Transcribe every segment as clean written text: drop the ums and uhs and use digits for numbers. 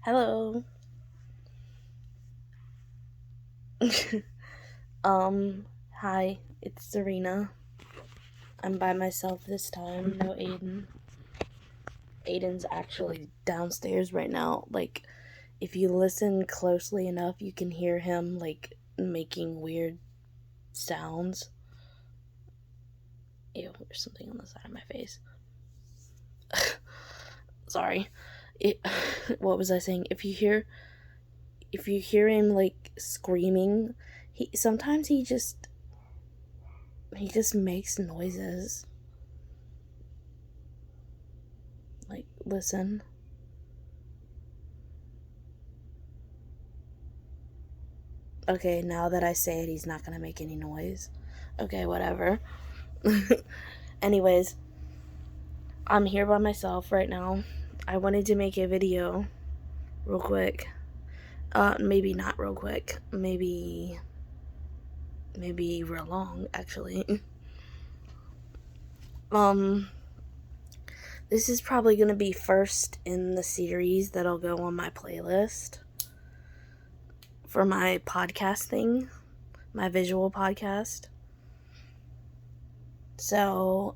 Hello. Hi, it's Serena. I'm by myself this time, no Aiden. Aiden's actually downstairs right now. Like, if you listen closely enough, you can hear him, like, making weird sounds. Ew, there's something on the side of my face. Sorry. What was I saying? If you hear him, like, screaming, sometimes he just makes noises. Like, listen. Okay, now that I say it, he's not gonna make any noise. Okay, whatever. Anyways, I'm here by myself right now. I wanted to make a video real quick. Maybe not real quick. Maybe real long, actually. This is probably gonna be first in the series that'll go on my playlist for my podcast thing, my visual podcast. So,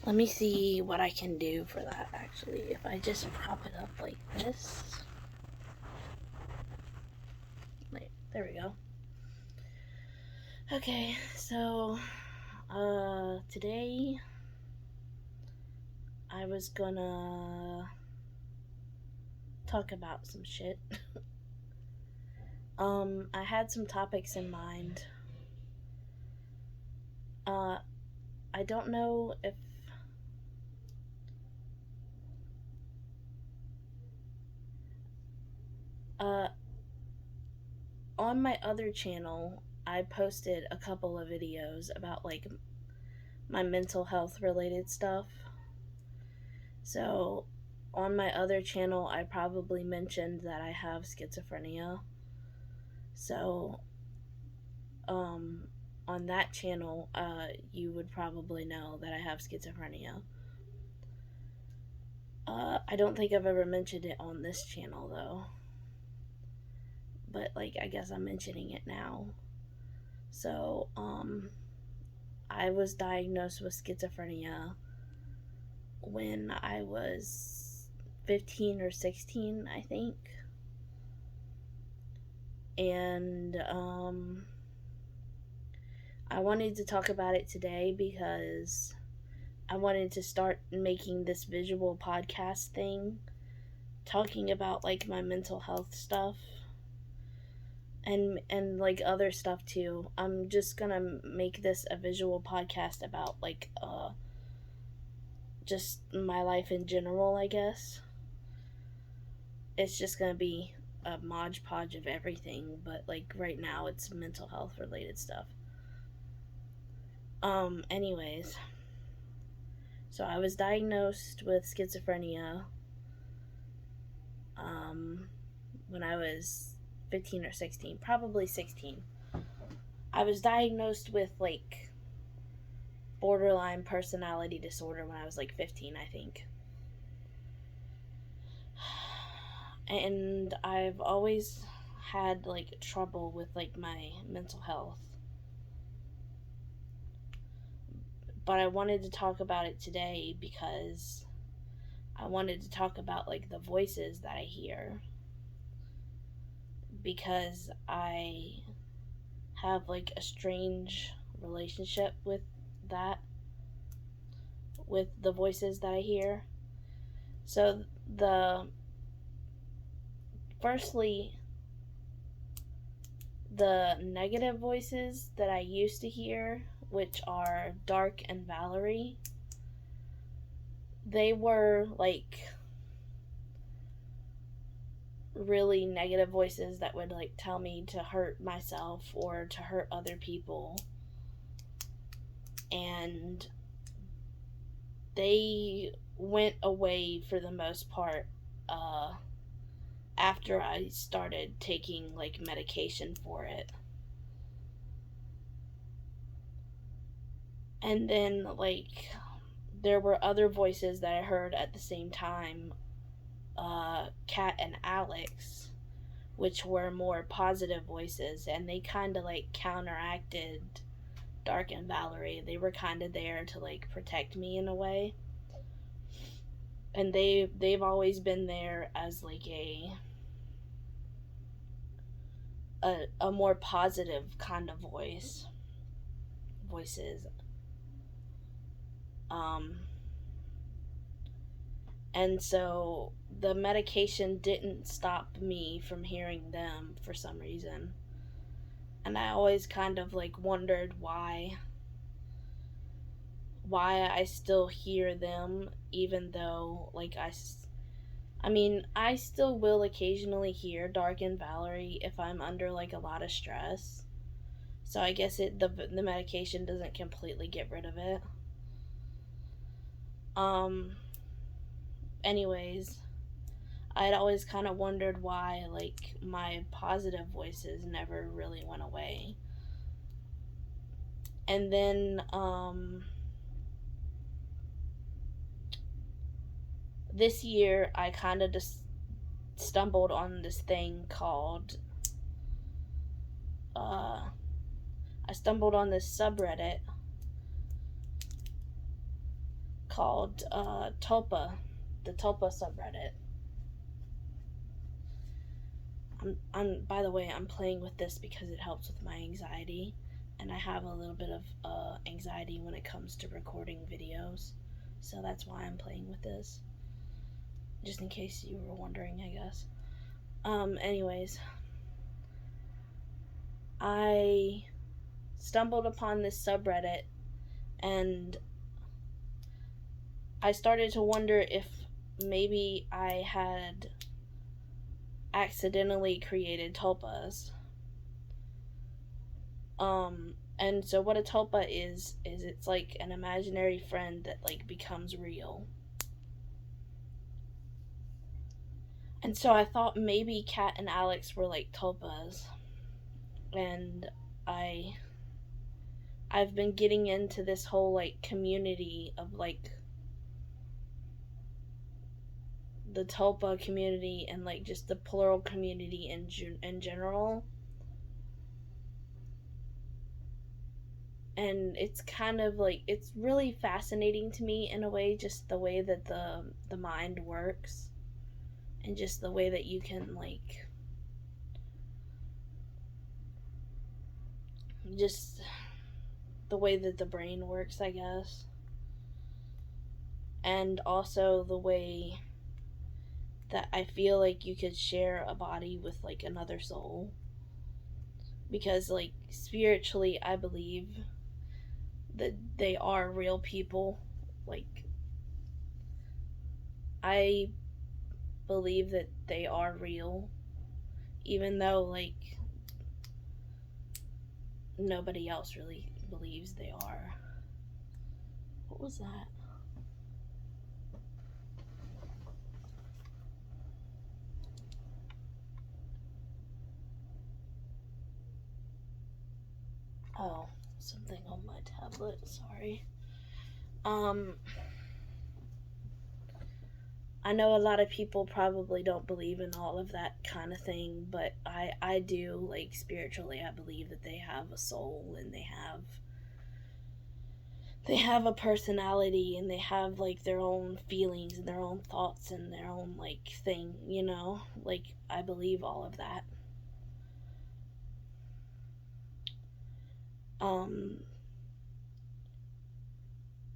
let me see what I can do for that, actually. If I just prop it up like this. Wait, there we go. Okay, so, today I was gonna talk about some shit. I had some topics in mind. I don't know if on my other channel, I posted a couple of videos about, like, my mental health related stuff. So, on my other channel, I probably mentioned that I have schizophrenia. So, on that channel, you would probably know that I have schizophrenia. I don't think I've ever mentioned it on this channel, though. But, like, I guess I'm mentioning it now. So, I was diagnosed with schizophrenia when I was 15 or 16, I think. And, I wanted to talk about it today because I wanted to start making this visual podcast thing, talking about, like, my mental health stuff and like other stuff too. I'm just gonna make this a visual podcast about, like, just my life in general, I guess. It's just gonna be a modge podge of everything, but, like, right now it's mental health related stuff. Anyways, so I was diagnosed with schizophrenia when I was 15 or 16, probably 16. I was diagnosed with, like, borderline personality disorder when I was, like, 15, I think. And I've always had, like, trouble with, like, my mental health. But I wanted to talk about it today because I wanted to talk about, like, the voices that I hear. Because I have, like, a strange relationship with that, with the voices that I hear. So, firstly, the negative voices that I used to hear, which are Dark and Valerie, they were, like, really negative voices that would, like, tell me to hurt myself or to hurt other people. And they went away for the most part after I started taking, like, medication for it. And then, like, there were other voices that I heard at the same time, Kat and Alex, which were more positive voices, and they kind of like counteracted Dark and Valerie. They were kind of there to like protect me in a way, and they've always been there as like a more positive kind of voices. And so the medication didn't stop me from hearing them for some reason. And I always kind of like wondered why I still hear them, even though like I mean, I still will occasionally hear Dark and Valerie if I'm under like a lot of stress. So I guess the medication doesn't completely get rid of it. Anyways, I'd always kind of wondered why like my positive voices never really went away. And then this year I kind of just stumbled on this thing called I stumbled on this subreddit called Tulpa, the Tulpa subreddit. I'm by the way, I'm playing with this because it helps with my anxiety, and I have a little bit of anxiety when it comes to recording videos, so that's why I'm playing with this. Just in case you were wondering, I guess. Anyways, I stumbled upon this subreddit, and I started to wonder if maybe I had accidentally created tulpas. And so what a tulpa is it's like an imaginary friend that like becomes real. And so I thought maybe Kat and Alex were like tulpas, and I've been getting into this whole like community of like the tulpa community and like just the plural community in general. And it's kind of like it's really fascinating to me in a way, just the way that the mind works, and just the way that you can like just the way that the brain works, I guess. And also the way that I feel like you could share a body with like another soul, because like spiritually I believe that they are real people. Like I believe that they are real, even though like nobody else really believes they are. What was that? Oh, something on my tablet, sorry. I know a lot of people probably don't believe in all of that kind of thing, but I do. Like spiritually, I believe that they have a soul, and they have a personality, and they have like their own feelings and their own thoughts and their own like thing, you know? Like I believe all of that.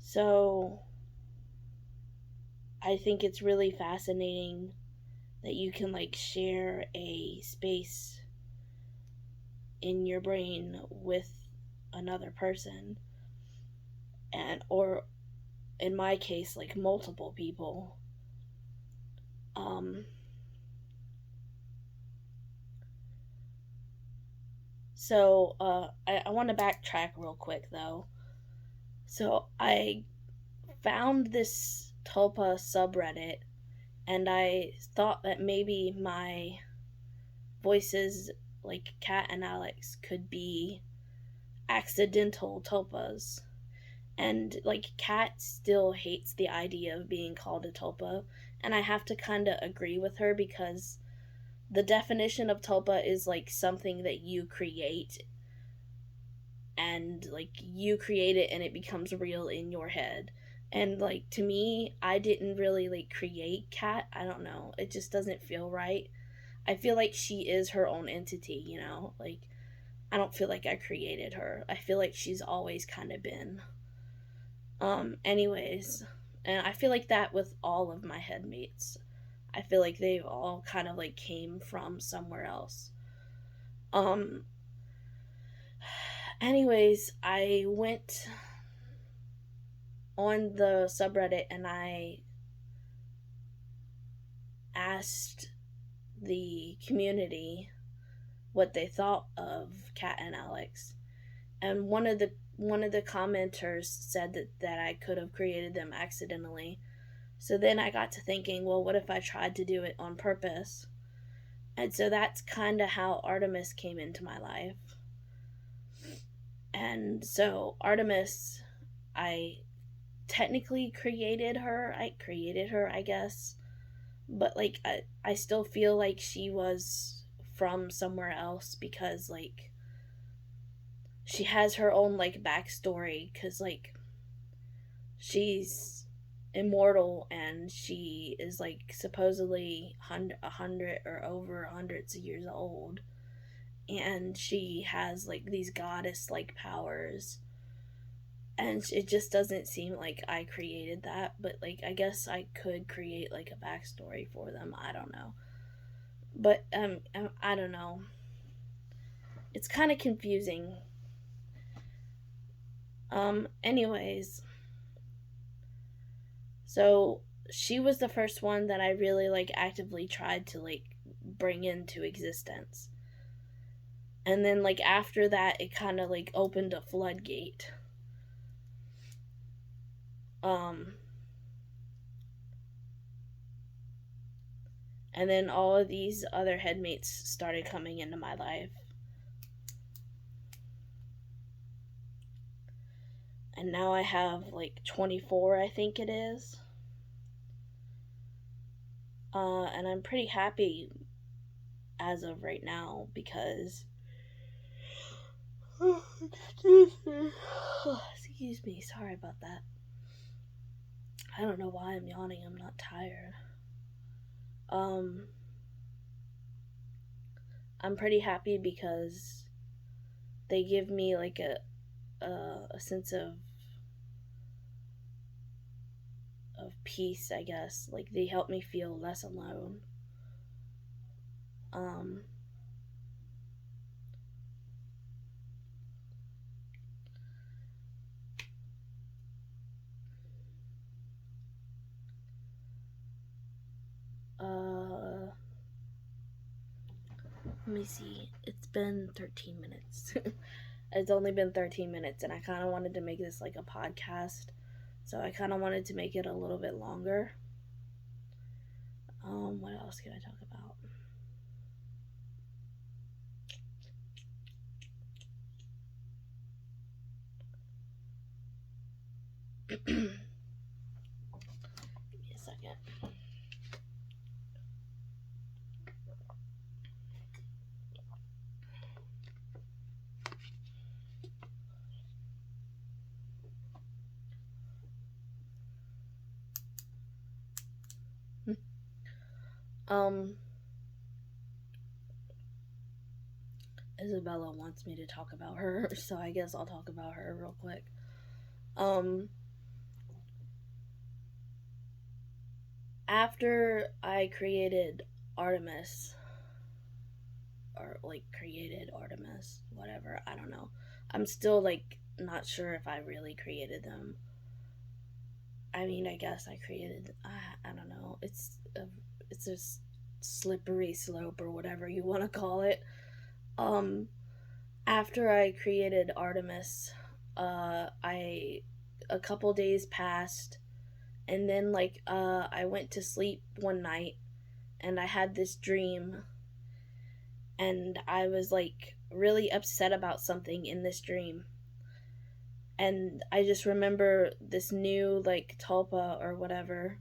So I think it's really fascinating that you can like share a space in your brain with another person, and or in my case like multiple people. So I want to backtrack real quick though. So I found this Tulpa subreddit, and I thought that maybe my voices, like Kat and Alex, could be accidental tulpas. And like Kat still hates the idea of being called a tulpa, and I have to kind of agree with her because the definition of tulpa is like something that you create, and like you create it and it becomes real in your head. And like to me, I didn't really like create Kat. I don't know. It just doesn't feel right. I feel like she is her own entity, you know? Like I don't feel like I created her. I feel like she's always kind of been. Anyways, and I feel like that with all of my headmates. I feel like they've all kind of like came from somewhere else. Um anyways, I went on the subreddit and I asked the community what they thought of Kat and Alex. And one of the commenters said that I could have created them accidentally. So then I got to thinking, well, what if I tried to do it on purpose? And so that's kind of how Artemis came into my life. And so Artemis, I technically created her. I guess. But like I still feel like she was from somewhere else because like she has her own like backstory because like she's immortal and she is like supposedly 100 or over hundreds of years old, and she has like these goddess like powers, and it just doesn't seem like I created that. But like I guess I could create like a backstory for them. I don't know, but I don't know, it's kind of confusing. Anyways, so she was the first one that I really like actively tried to like bring into existence. And then like after that it kind of like opened a floodgate. Um and then all of these other headmates started coming into my life. And now I have like 24, I think it is. And I'm pretty happy as of right now because excuse me, sorry about that. I don't know why I'm yawning. I'm not tired. Um, I'm pretty happy because they give me like a sense of peace, I guess. Like they help me feel less alone. Um, uh, let me see. It's been 13 minutes. It's only been 13 minutes, and I kind of wanted to make this like a podcast. So I kind of wanted to make it a little bit longer. What else can I talk about? Give me a second. Um, Isabella wants me to talk about her, so I guess I'll talk about her real quick. Um, After I created Artemis, or like created Artemis, whatever, I don't know. I'm still like not sure if I really created them. I mean, I guess I created. I don't know. It's a slippery slope or whatever you want to call it. Um, After I created Artemis, I a couple days passed, and then like I went to sleep one night, and I had this dream, and I was like really upset about something in this dream. And I just remember this new, like, tulpa or whatever.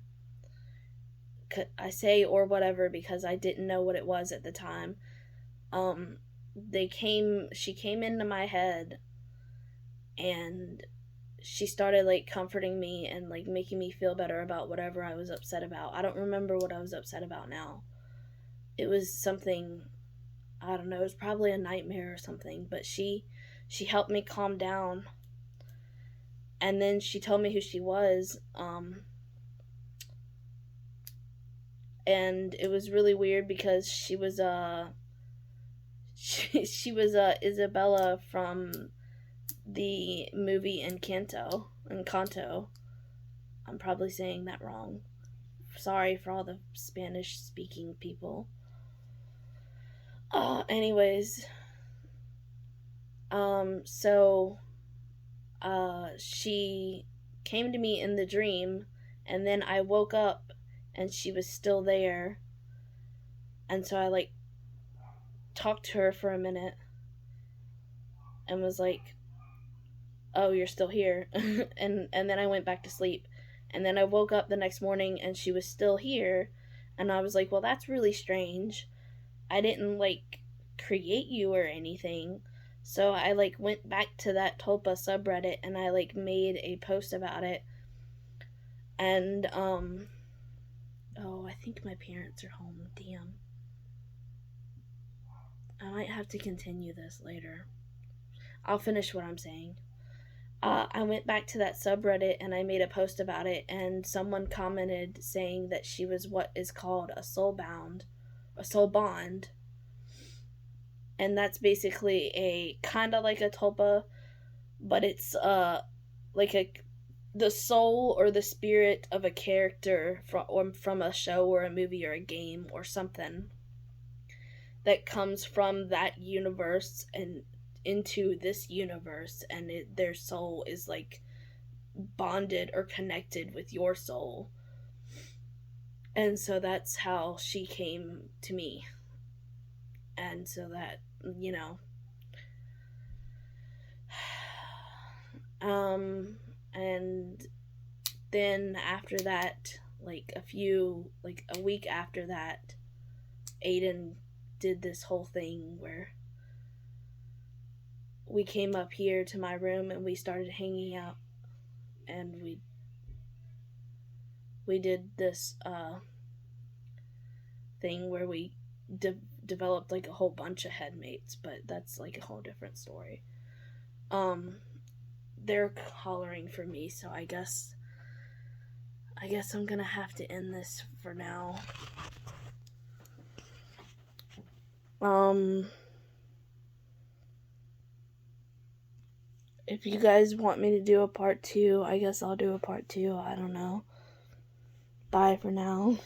I say or whatever because I didn't know what it was at the time. Um, she came into my head, and she started, like, comforting me and, like, making me feel better about whatever I was upset about. I don't remember what I was upset about now. It was something, I don't know, it was probably a nightmare or something, but she helped me calm down. And then she told me who she was. And it was really weird because she was Isabella from the movie Encanto. I'm probably saying that wrong. Sorry for all the Spanish speaking people. Anyways, so she came to me in the dream, and then I woke up and she was still there. And so I, like, talked to her for a minute and was like, "Oh, you're still here." And then I went back to sleep. And then I woke up the next morning and she was still here, and I was like, "Well, that's really strange. I didn't, like, create you or anything." So I, like, went back to that Tulpa subreddit and I, like, made a post about it. And oh, I think my parents are home. Damn. I might have to continue this later. I'll finish what I'm saying. I went back to that subreddit and I made a post about it, and someone commented saying that she was what is called a soul bond. And that's basically a kind of like a tulpa, but it's like the soul or the spirit of a character from a show or a movie or a game or something that comes from that universe and into this universe, and their soul is, like, bonded or connected with your soul. And so that's how she came to me. And so that, you know, and then after that, like a week after that, Aiden did this whole thing where we came up here to my room and we started hanging out, and we did this thing where we developed, like, a whole bunch of headmates, but that's, like, a whole different story. They're hollering for me, so I guess I'm gonna have to end this for now. If you guys want me to do a part 2, I guess I'll do a part 2. I don't know. Bye for now.